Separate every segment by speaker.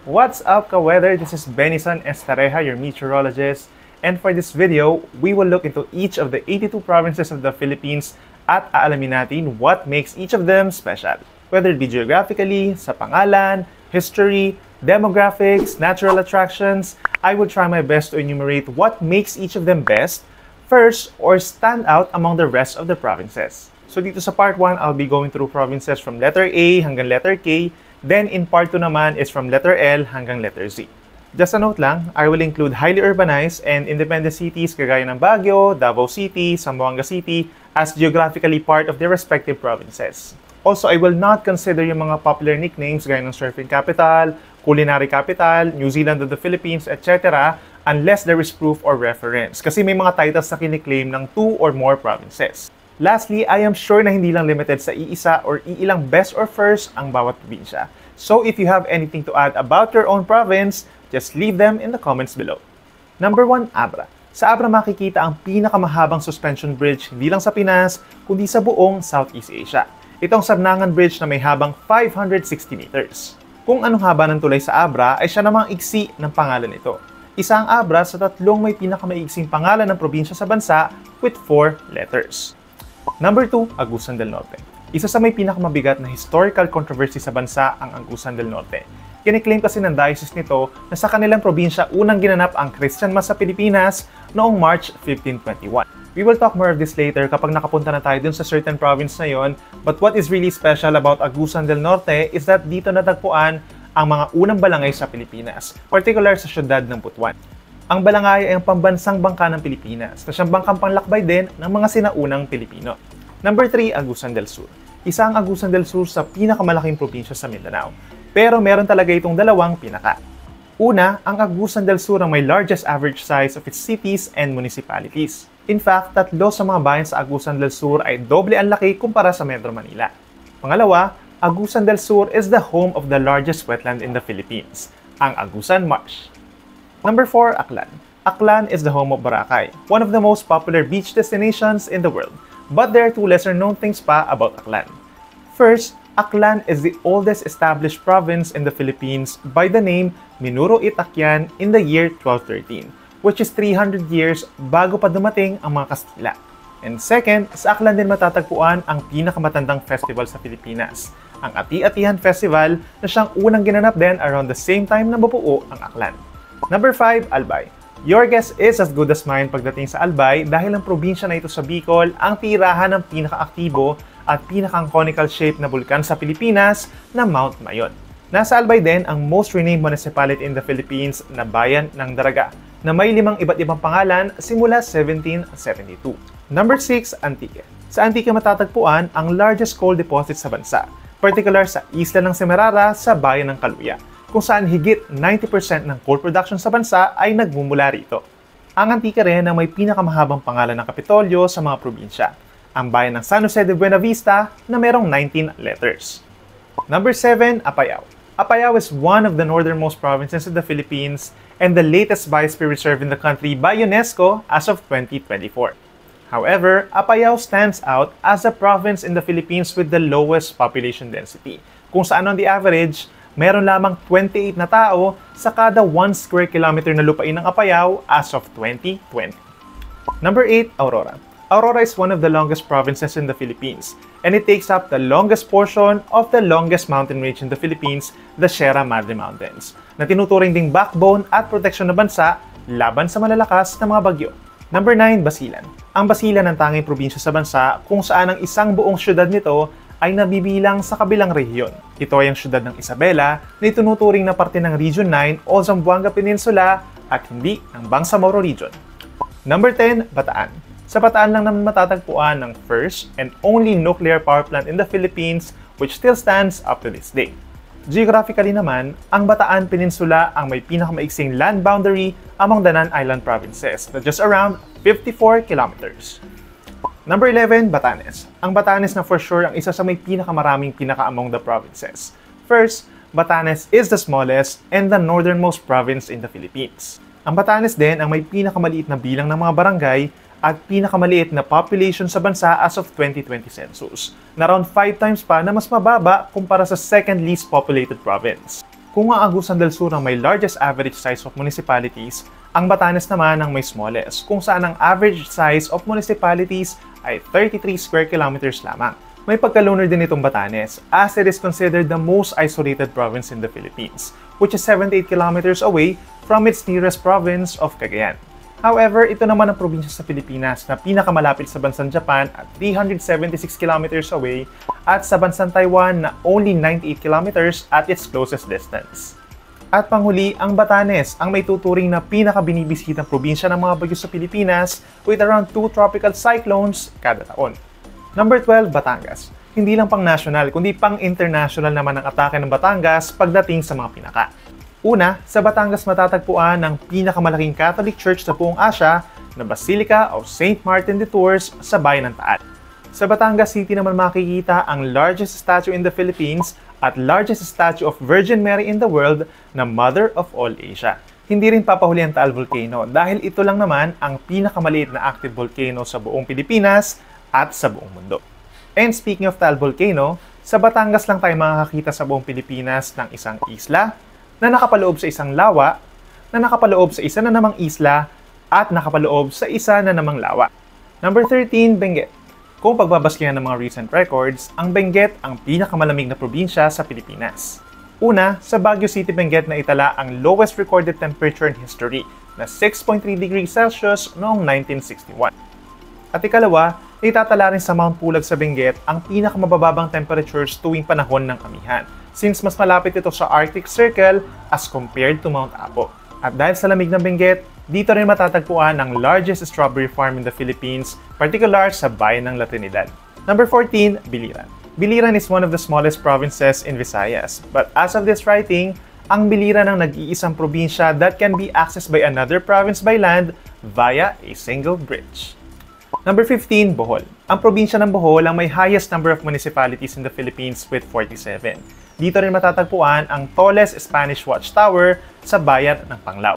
Speaker 1: What's up, ka-weather? This is Benison Estareja, your meteorologist. And for this video, we will look into each of the 82 provinces of the Philippines at aalamin natin what makes each of them special. Whether it be geographically, sa pangalan, history, demographics, natural attractions, I will try my best to enumerate what makes each of them best, first, or stand out among the rest of the provinces. So dito sa part 1, I'll be going through provinces from letter A hanggang letter K. Then in part 2 naman is from letter L hanggang letter Z. Just a note lang, I will include highly urbanized and independent cities kagaya ng Baguio, Davao City, Zamboanga City as geographically part of their respective provinces. Also, I will not consider yung mga popular nicknames gaya ng surfing capital, culinary capital, New Zealand of the Philippines, etc. unless there is proof or reference kasi may mga titles na kiniklaim ng 2 or more provinces. Lastly, I am sure na hindi lang limited sa iisa or iilang best or first ang bawat probinsya. So if you have anything to add about your own province, just leave them in the comments below. Number 1, Abra. Sa Abra makikita ang pinakamahabang suspension bridge hindi lang sa Pinas, kundi sa buong Southeast Asia. Itong Sabnangan Bridge na may habang 560 meters. Kung anong haba ng tulay sa Abra ay siya namang iksi ng pangalan nito. Isa ang Abra sa tatlong may pinakamaiksing pangalan ng probinsya sa bansa with 4 letters. Number 2, Agusan del Norte. Isa sa may pinakamabigat na historical controversy sa bansa ang Agusan del Norte. Kiniklaim kasi ng diocese nito na sa kanilang probinsya unang ginanap ang Christian Mass sa Pilipinas noong March 1521. We will talk more of this later kapag nakapunta na tayo dun sa certain province na yon. But what is really special about Agusan del Norte is that dito natagpuan ang mga unang balangay sa Pilipinas, particular sa syudad ng Butuan. Ang balangay ay ang pambansang bangka ng Pilipinas na siyang bangkang panglakbay din ng mga sinaunang Pilipino. Number 3, Agusan del Sur. Isa ang Agusan del Sur sa pinakamalaking probinsya sa Mindanao. Pero meron talaga itong dalawang pinaka. Una, ang Agusan del Sur ang may largest average size of its cities and municipalities. In fact, 3 sa mga bayan sa Agusan del Sur ay doble ang laki kumpara sa Metro Manila. Pangalawa, Agusan del Sur is the home of the largest wetland in the Philippines, ang Agusan Marsh. Number 4, Aklan. Aklan is the home of Boracay, one of the most popular beach destinations in the world. But there are 2 lesser-known things pa about Aklan. First, Aklan is the oldest established province in the Philippines by the name Minuro Itakyan in the year 1213, which is 300 years bago pa dumating ang mga Kastila. And second, sa Aklan din matatagpuan ang pinakamatandang festival sa Pilipinas, ang Ati-Atihan Festival na siyang unang ginanap din around the same time na mabuo ang Aklan. Number 5, Albay. Your guess is as good as mine pagdating sa Albay dahil ang probinsya na ito sa Bicol ang tirahan ng pinaka-aktibo at pinakang conical shape na bulkan sa Pilipinas na Mount Mayon. Nasa Albay din ang most renamed municipality in the Philippines na Bayan ng Daraga na may 5 iba't ibang pangalan simula 1772. Number 6, Antique. Sa Antique matatagpuan ang largest coal deposit sa bansa, particular sa isla ng Semerara sa Bayan ng Caluya, kung saan higit 90% ng coal production sa bansa ay nagmumula rito. Ang Antique rin ang may pinakamahabang pangalan ng Kapitolyo sa mga probinsya, ang bayan ng San Jose de Buena Vista na merong 19 letters. Number 7, Apayao. Apayao is one of the northernmost provinces of the Philippines and the latest biosphere reserve in the country by UNESCO as of 2024. However, Apayao stands out as a province in the Philippines with the lowest population density, kung saan on the average, meron lamang 28 na tao sa kada 1 square kilometer na lupain ng Apayao as of 2020. Number 8, Aurora. Aurora is one of the longest provinces in the Philippines, and it takes up the longest portion of the longest mountain range in the Philippines, the Sierra Madre Mountains, na tinuturing ding backbone at proteksyon ng bansa laban sa malalakas na mga bagyo. Number 9, Basilan. Ang Basilan ang tanging probinsya sa bansa kung saan ang isang buong syudad nito ay nabibilang sa kabilang rehiyon. Ito ay ang syudad ng Isabela na itinuturing na parte ng Region 9 o Zamboanga Peninsula at hindi ng Bangsamoro Region. Number 10, Bataan. Sa Bataan lang naman matatagpuan ng first and only nuclear power plant in the Philippines which still stands up to this day. Geographically naman, ang Bataan Peninsula ang may pinakamaiksing land boundary among the non-island provinces na just around 54 kilometers. Number 11, Batanes. Ang Batanes na for sure ang isa sa may pinakamaraming among the provinces. First, Batanes is the smallest and the northernmost province in the Philippines. Ang Batanes din ang may pinakamaliit na bilang ng mga barangay at pinakamaliit na population sa bansa as of 2020 census, na around 5 times pa na mas mababa kumpara sa second least populated province. Kung ang Agusan del Sur ang may largest average size of municipalities, ang Batanes naman ang may smallest, kung saan ang average size of municipalities ay 33 square kilometers lamang. May pagkalunar din itong Batanes, as it is considered the most isolated province in the Philippines, which is 78 kilometers away from its nearest province of Cagayan. However, ito naman ang probinsya sa Pilipinas na pinakamalapit sa bansang Japan at 376 kilometers away at sa bansang Taiwan na only 98 kilometers at its closest distance. At panghuli, ang Batanes ang may tuturing na pinakabinibisitang probinsya ng mga bagyo sa Pilipinas with around 2 tropical cyclones kada taon. Number 12, Batangas. Hindi lang pang national kundi pang international naman ang atake ng Batangas pagdating sa mga pinaka. Una, sa Batangas matatagpuan ang pinakamalaking Catholic Church sa buong Asia na Basilica of St. Martin de Tours sa bayan ng Taal. Sa Batangas City naman makikita ang largest statue in the Philippines at largest statue of Virgin Mary in the world na Mother of all Asia. Hindi rin papahuli ang Taal Volcano dahil ito lang naman ang pinakamaliit na active volcano sa buong Pilipinas at sa buong mundo. And speaking of Taal Volcano, sa Batangas lang tayo makakakita sa buong Pilipinas ng isang isla na nakapaloob sa isang lawa, na nakapaloob sa isa na namang isla, at nakapaloob sa isa na namang lawa. Number 13, Benguet. Kung pagbabaskingan ng mga recent records, ang Benguet ang pinakamalamig na probinsya sa Pilipinas. Una, sa Baguio City, Benguet na itala ang lowest recorded temperature in history na 6.3 degrees Celsius noong 1961. At ikalawa, itatala rin sa Mount Pulag sa Benguet ang pinakamabababang temperatures tuwing panahon ng amihan, since mas malapit ito sa Arctic Circle as compared to Mount Apo. At dahil sa lamig ng Benguet, dito rin matatagpuan ang largest strawberry farm in the Philippines, particular sa bayan ng La Trinidad. Number 14, Biliran. Biliran is one of the smallest provinces in Visayas, but as of this writing, ang Biliran ang nag-iisang probinsya that can be accessed by another province by land via a single bridge. Number 15, Bohol. Ang probinsya ng Bohol ang may highest number of municipalities in the Philippines with 47. Dito rin matatagpuan ang tallest Spanish watchtower sa bayan ng Panglao.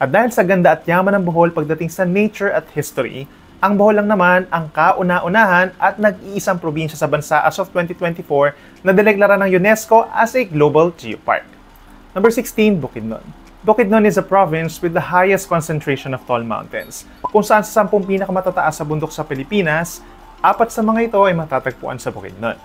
Speaker 1: At dahil sa ganda at yaman ng Bohol pagdating sa nature at history, ang Bohol lang naman ang kauna-unahan at nag-iisang probinsya sa bansa as of 2024 na dineklara ng UNESCO as a Global Geopark. Number 16, Bukidnon. Bukidnon is a province with the highest concentration of tall mountains, kung saan sa 10 pinakamatataas sa bundok sa Pilipinas, 4 sa mga ito ay matatagpuan sa Bukidnon.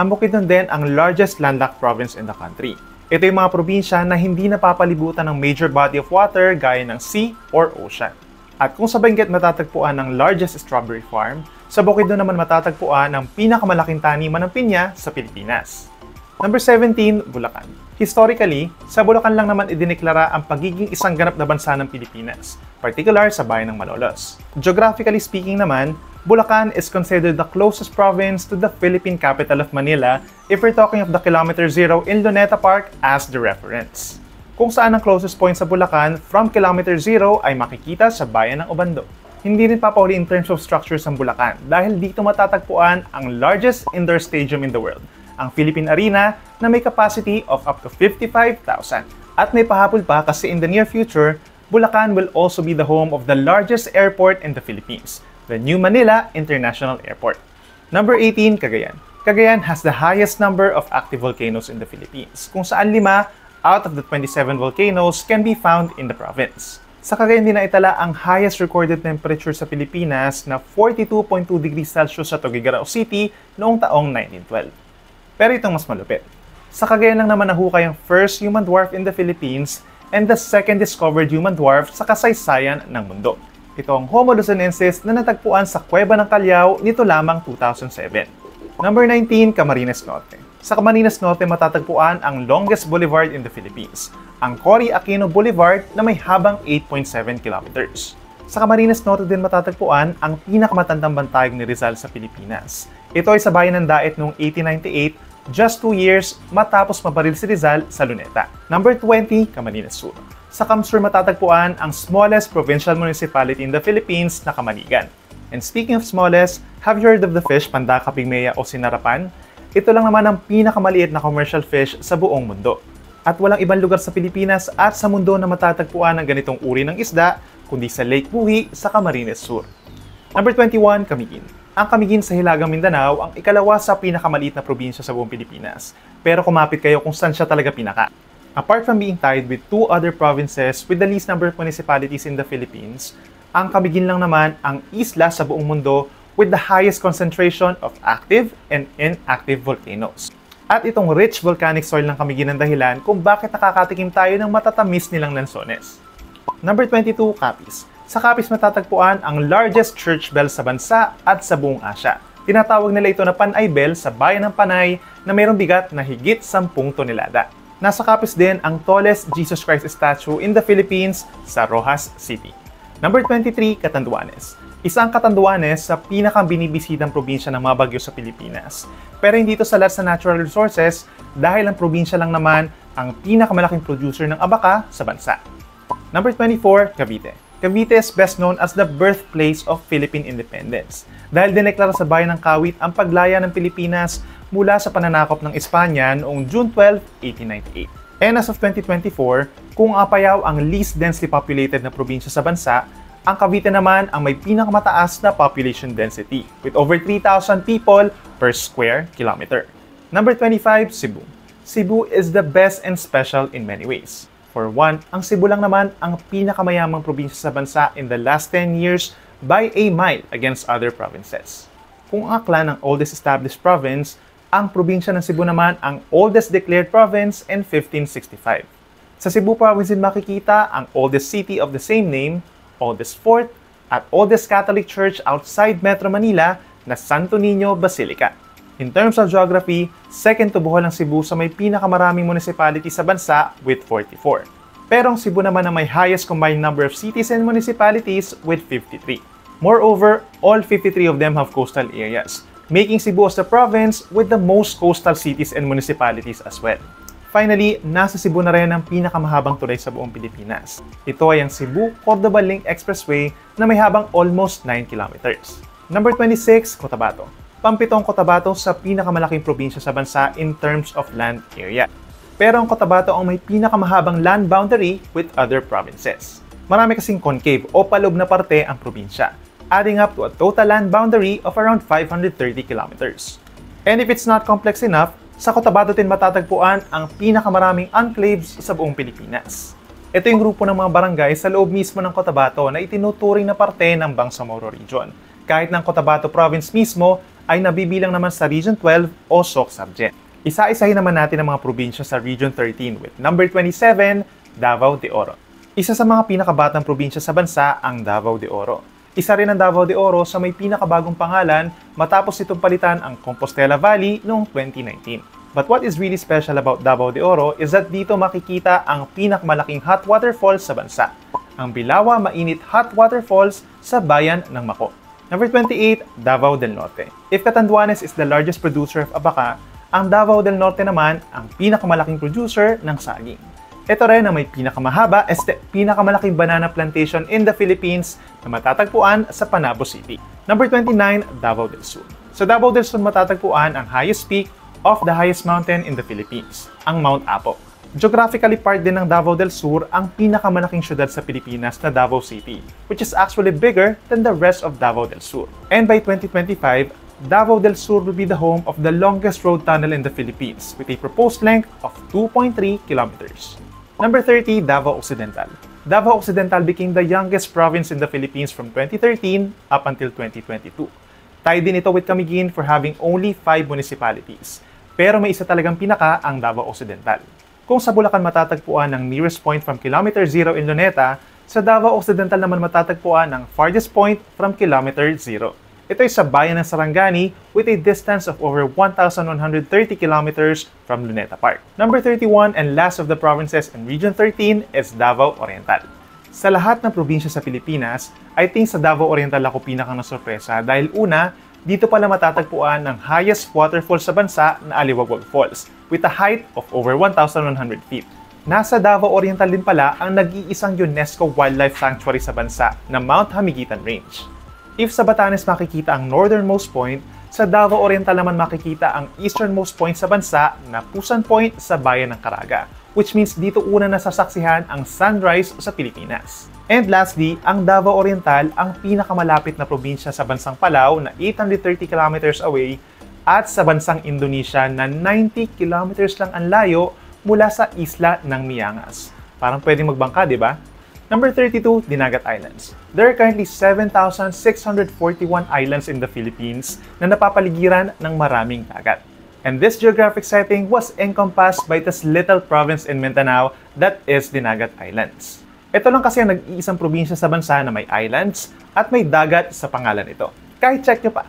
Speaker 1: Ang Bukidnon din ang largest landlocked province in the country. Ito yung mga probinsya na hindi napapalibutan ng major body of water gaya ng sea or ocean. At kung sa Benguet matatagpuan ang largest strawberry farm, sa Bukidnon naman matatagpuan ang pinakamalaking taniman ng pinya sa Pilipinas. Number 17, Bulacan. Historically, sa Bulacan lang naman idineklara ang pagiging isang ganap na bansa ng Pilipinas, particular sa bayan ng Malolos. Geographically speaking naman, Bulacan is considered the closest province to the Philippine capital of Manila if we're talking of the Kilometer Zero in Luneta Park as the reference. Kung saan ang closest point sa Bulacan from Kilometer Zero ay makikita sa bayan ng Obando. Hindi rin papahuli in terms of structures ang Bulacan dahil dito matatagpuan ang largest indoor stadium in the world, ang Philippine Arena na may capacity of up to 55,000. At may pahabol pa kasi in the near future, Bulacan will also be the home of the largest airport in the Philippines, the New Manila International Airport. Number 18, Cagayan. Cagayan has the highest number of active volcanoes in the Philippines, kung saan 5 out of the 27 volcanoes can be found in the province. Sa Cagayan din naitala ang highest recorded temperature sa Pilipinas na 42.2 degrees Celsius sa Tuguegarao City noong taong 1912. Pero itong mas malupit. Sa Cagayan lang naman nahukay ang first human dwarf in the Philippines and the second discovered human dwarf sa kasaysayan ng mundo. Ito ang Homo luzonensis na natagpuan sa Kuweba ng Callao nito lamang 2007. Number 19, Camarines Norte. Sa Camarines Norte matatagpuan ang longest boulevard in the Philippines, ang Cory Aquino Boulevard na may habang 8.7 kilometers. Sa Camarines Norte din matatagpuan ang pinakamatandang bantayog ni Rizal sa Pilipinas. Ito ay sa bayan ng Daet noong 1898, just 2 years matapos mabaril si Rizal sa Luneta. Number 20, Camarines Sur. Sa Camsur matatagpuan ang smallest provincial municipality in the Philippines na Camaligan. And speaking of smallest, have you heard of the fish Pandaka pygmaea o sinarapan? Ito lang naman ang pinakamaliit na commercial fish sa buong mundo. At walang ibang lugar sa Pilipinas at sa mundo na matatagpuan ng ganitong uri ng isda, kundi sa Lake Buhi sa Camarines Sur. Number 21, Camiguin. Ang Camiguin sa Hilagang Mindanao ang ikalawa sa pinakamaliit na probinsya sa buong Pilipinas. Pero kumapit kayo kung saan siya talaga pinaka. Apart from being tied with two other provinces with the least number of municipalities in the Philippines, ang Camiguin lang naman ang isla sa buong mundo with the highest concentration of active and inactive volcanoes. At itong rich volcanic soil ng Camiguin ang dahilan kung bakit nakakatikim tayo ng matatamis nilang lansones. Number 22, Capiz. Sa Capiz matatagpuan ang largest church bell sa bansa at sa buong Asya. Tinatawag nila ito na Panay Bell sa bayan ng Panay na mayroong bigat na higit 10 tonelada. Nasa Capiz din ang tallest Jesus Christ statue in the Philippines sa Rojas City. Number 23, Catanduanes. Isa ang Catanduanes sa pinakang binibisitang probinsya ng mga bagyo sa Pilipinas. Pero hindi ito salat sa natural resources dahil ang probinsya lang naman ang pinakamalaking producer ng abaka sa bansa. Number 24, Cavite. Cavite is best known as the birthplace of Philippine independence dahil dineklara sa bayan ng Kawit ang paglaya ng Pilipinas mula sa pananakop ng Espanya noong June 12, 1898. And as of 2024, kung Apayao ang least densely populated na probinsya sa bansa, ang Cavite naman ang may pinakamataas na population density with over 3,000 people per square kilometer. Number 25, Cebu. Cebu is the best and special in many ways. For one, ang Cebu lang naman ang pinakamayamang probinsya sa bansa in the last 10 years by a mile against other provinces. Kung akla ng oldest established province, ang probinsya ng Cebu naman ang oldest declared province in 1565. Sa Cebu province din makikita ang oldest city of the same name, oldest fort, at oldest Catholic church outside Metro Manila na Santo Niño Basilica. In terms of geography, second to Bohol ang Cebu sa may pinakamaraming municipality sa bansa with 44. Pero ang Cebu naman ang may highest combined number of cities and municipalities with 53. Moreover, all 53 of them have coastal areas, making Cebu as the province with the most coastal cities and municipalities as well. Finally, nasa Cebu na rin ang pinakamahabang tulay sa buong Pilipinas. Ito ay ang Cebu-Cordoba Link Expressway na may habang almost 9 kilometers. Number 26, Cotabato. Pampitong Cotabato sa pinakamalaking probinsya sa bansa in terms of land area. Pero ang Cotabato ang may pinakamahabang land boundary with other provinces. Marami kasing concave o paloob na parte ang probinsya, adding up to a total land boundary of around 530 kilometers. And if it's not complex enough, sa Cotabato din matatagpuan ang pinakamaraming enclaves sa buong Pilipinas. Ito yung grupo ng mga barangay sa loob mismo ng Cotabato na itinuturing na parte ng Bangsamoro Region. Kahit ng Cotabato Province mismo ay nabibilang naman sa Region 12 o SOC Subgen. Isa-isahin naman natin ang mga probinsya sa Region 13 with number 27, Davao de Oro. Isa sa mga pinakabatang probinsya sa bansa ang Davao de Oro. Isa rin ang Davao de Oro sa may pinakabagong pangalan matapos itong palitan ang Compostela Valley noong 2019. But what is really special about Davao de Oro is that dito makikita ang pinakamalaking hot water falls sa bansa, ang Bilawa Mainit Hot Water Falls sa bayan ng Mako. Number 28, Davao del Norte. If Catanduanes is the largest producer of abaka, ang Davao del Norte naman ang pinakamalaking producer ng saging. Ito rin ang may pinakamalaking banana plantation in the Philippines na matatagpuan sa Panabo City. Number 29, Davao del Sur. Sa Davao del Sur matatagpuan ang highest peak of the highest mountain in the Philippines, ang Mount Apo. Geographically part din ng Davao del Sur ang pinakamalaking syudad sa Pilipinas na Davao City, which is actually bigger than the rest of Davao del Sur. And by 2025, Davao del Sur will be the home of the longest road tunnel in the Philippines with a proposed length of 2.3 kilometers. Number 30, Davao Occidental. Davao Occidental became the youngest province in the Philippines from 2013 up until 2022. Tied din ito with Camiguin for having only 5 municipalities. Pero may isa talagang pinaka ang Davao Occidental. Kung sa Bulacan matatagpuan ang nearest point from kilometer 0 in Luneta, sa Davao Occidental naman matatagpuan ang farthest point from kilometer 0. Ito ay sa bayan ng Sarangani with a distance of over 1,130 kilometers from Luneta Park. Number 31 and last of the provinces in Region 13 is Davao Oriental. Sa lahat ng probinsya sa Pilipinas, I think sa Davao Oriental ako pinakang nasurpresa dahil una, dito pala matatagpuan ang highest waterfall sa bansa na Aliwagwag Falls with a height of over 1,100 feet. Nasa Davao Oriental din pala ang nag-iisang UNESCO Wildlife Sanctuary sa bansa na Mount Hamiguitan Range. If sa Batanes makikita ang northernmost point, sa Davao Oriental naman makikita ang easternmost point sa bansa na Pusan Point sa bayan ng Caraga, which means dito una nasasaksihan ang sunrise sa Pilipinas. And lastly, ang Davao Oriental ang pinakamalapit na probinsya sa bansang Palau na 830 kilometers away at sa bansang Indonesia na 90 kilometers lang ang layo mula sa isla ng Miangas. Parang pwedeng magbangka, di ba? Number 32, Dinagat Islands. There are currently 7,641 islands in the Philippines na napapaligiran ng maraming dagat. And this geographic setting was encompassed by this little province in Mindanao that is Dinagat Islands. Ito lang kasi ang nag-iisang probinsya sa bansa na may islands at may dagat sa pangalan nito. Kahit check nyo pa.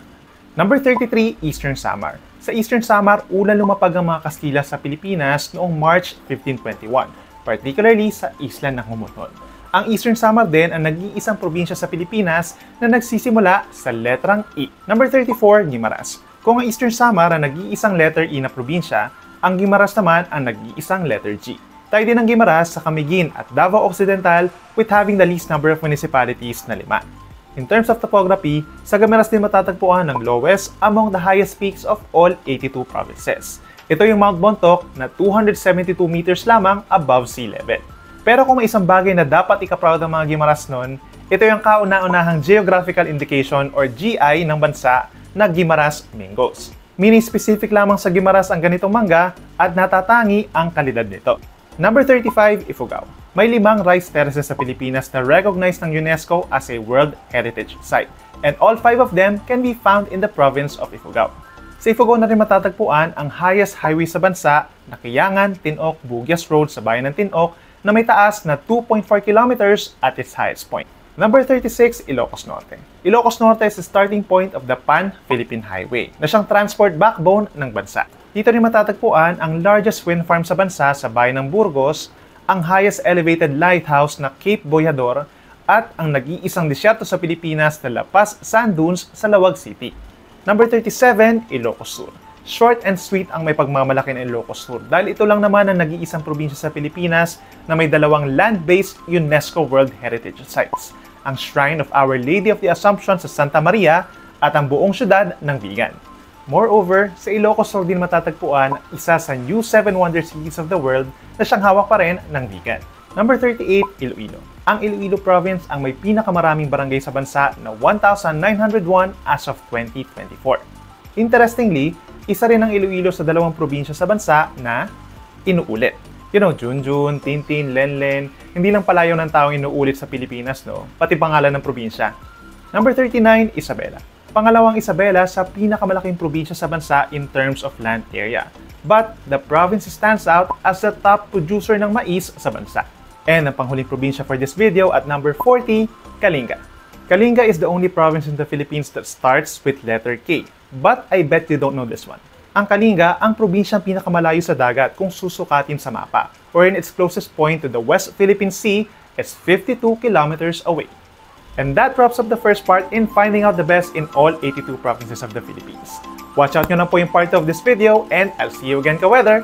Speaker 1: Number 33, Eastern Samar. Sa Eastern Samar, unang lumapag ang mga Kastila sa Pilipinas noong March 1521, particularly sa isla ng Humuton. Ang Eastern Samar din ang nag-iisang probinsya sa Pilipinas na nagsisimula sa letrang E. Number 34, Guimaras. Kung ang Eastern Samar ang nag-iisang letter E na probinsya, ang Guimaras naman ang nag-iisang letter G. Tayo din ang Guimaras sa Camiguin at Davao Occidental with having the least number of municipalities na 5. In terms of topography, sa Guimaras din matatagpuan ang lowest among the highest peaks of all 82 provinces. Ito yung Mount Bontoc na 272 meters lamang above sea level. Pero kung may isang bagay na dapat ika-proud ng mga Guimaras nun, ito yung kauna-unahang Geographical Indication or GI ng bansa na Guimaras Mingos. Meaning specific lamang sa Guimaras ang ganitong mangga at natatangi ang kalidad nito. Number 35, Ifugao. May 5 rice terraces sa Pilipinas na recognized ng UNESCO as a World Heritage Site. And all 5 of them can be found in the province of Ifugao. Sa Ifugao na rin matatagpuan ang highest highway sa bansa na Kiyangan-Tinok-Bugyas Road sa bayan ng Tinok na may taas na 2.4 kilometers at its highest point. Number 36, Ilocos Norte. Ilocos Norte is the starting point of the Pan-Philippine Highway na siyang transport backbone ng bansa. Dito rin matatagpuan ang largest wind farm sa bansa sa bayan ng Burgos, ang highest elevated lighthouse na Cape Boyador, at ang nag-iisang disyerto sa Pilipinas na La Paz Sand Dunes sa Lawag City. Number 37, Ilocos Sur. Short and sweet ang may pagmamalaki ng Ilocos Sur dahil ito lang naman ang nag-iisang probinsya sa Pilipinas na may 2 land-based UNESCO World Heritage Sites, ang Shrine of Our Lady of the Assumption sa Santa Maria at ang buong syudad ng Vigan. Moreover, sa Ilocos Sur din matatagpuan isa sa New 7 Wonder Cities of the World na siyang hawak pa rin ng Vigan. Number 38, Iloilo. Ang Iloilo Province ang may pinakamaraming barangay sa bansa na 1,901 as of 2024. Interestingly, isa rin ang Iloilo sa 2 probinsya sa bansa na inuulit. You know, Junjun, Tintin, Lenlen, hindi lang palayaw ng taong inuulit sa Pilipinas, no? Pati pangalan ng probinsya. Number 39, Isabela. Pangalawang Isabela sa pinakamalaking probinsya sa bansa in terms of land area. But the province stands out as the top producer ng mais sa bansa. And ang panghuling probinsya for this video at number 40, Kalinga. Kalinga is the only province in the Philippines that starts with letter K. But I bet you don't know this one. Ang Kalinga ang probinsyang pinakamalayo sa dagat kung susukatin sa mapa, wherein its closest point to the West Philippine Sea is 52 kilometers away. And that wraps up the first part in finding out the best in all 82 provinces of the Philippines. Watch out nyo na po yung part of this video and I'll see you again ka-weather!